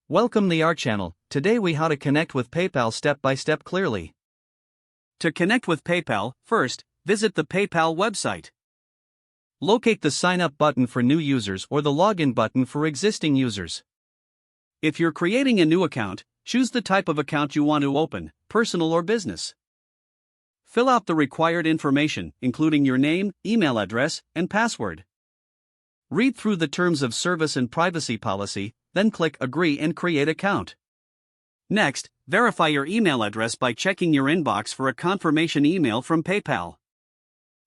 Welcome to our channel. Today we how to connect with PayPal step by step clearly. To connect with PayPal, first, visit the PayPal website. Locate the sign up button for new users or the login button for existing users. If you're creating a new account, choose the type of account you want to open, personal or business. Fill out the required information, including your name, email address, and password. Read through the terms of service and privacy policy, then click Agree and create account. Next, verify your email address by checking your inbox for a confirmation email from PayPal.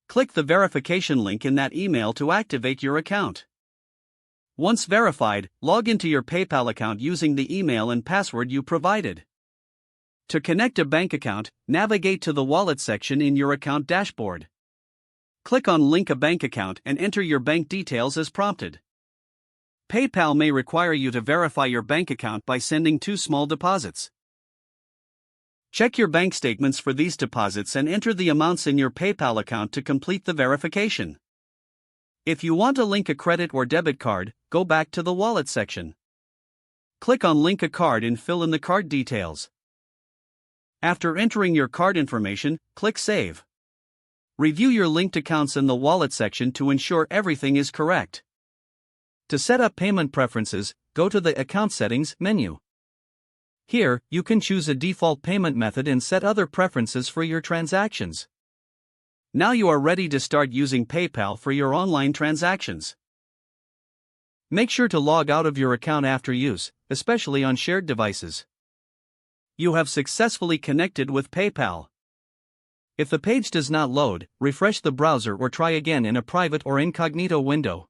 Click the verification link in that email to activate your account. Once verified, log into your PayPal account using the email and password you provided. To connect a bank account, navigate to the Wallet section in your account dashboard. Click on Link a bank account and enter your bank details as prompted. PayPal may require you to verify your bank account by sending 2 small deposits. Check your bank statements for these deposits and enter the amounts in your PayPal account to complete the verification. If you want to link a credit or debit card, go back to the Wallet section. Click on Link a card and fill in the card details. After entering your card information, click Save. Review your linked accounts in the Wallet section to ensure everything is correct. To set up payment preferences, go to the Account Settings menu. Here, you can choose a default payment method and set other preferences for your transactions. Now you are ready to start using PayPal for your online transactions. Make sure to log out of your account after use, especially on shared devices. You have successfully connected with PayPal. If the page does not load, refresh the browser or try again in a private or incognito window.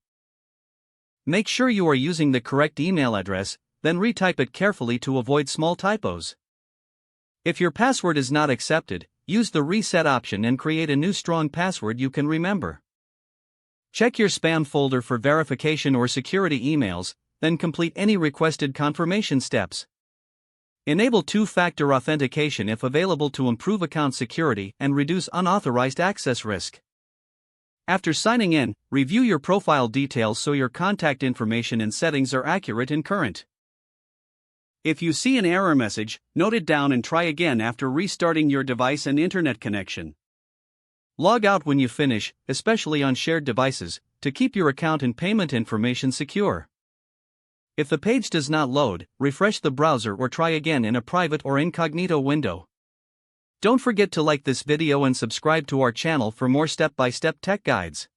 Make sure you are using the correct email address, then retype it carefully to avoid small typos. If your password is not accepted, use the reset option and create a new strong password you can remember. Check your spam folder for verification or security emails, then complete any requested confirmation steps. Enable two-factor authentication if available to improve account security and reduce unauthorized access risk. After signing in, review your profile details so your contact information and settings are accurate and current. If you see an error message, note it down and try again after restarting your device and internet connection. Log out when you finish, especially on shared devices, to keep your account and payment information secure. If the page does not load, refresh the browser or try again in a private or incognito window. Don't forget to like this video and subscribe to our channel for more step-by-step tech guides.